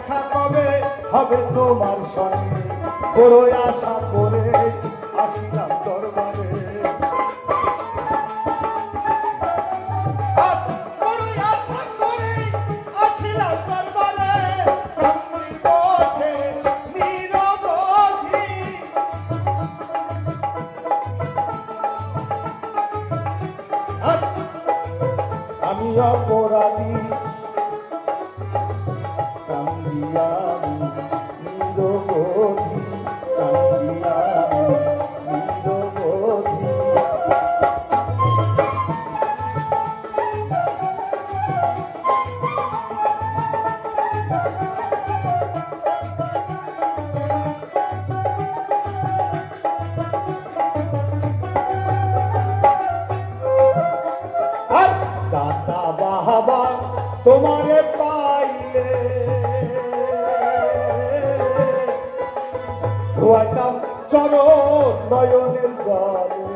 দেখা কবে হবে তোমার সঙ্গে বড় আশা করে আসিলাম দরবারে আমি অপরাধী কান্দিয়ামি নিরবধি কান্দিয়ামি নিরবধি দাতা বাহাবা তোমারে পাইলে ধোয়াইতাম চরণ নয়নের জলে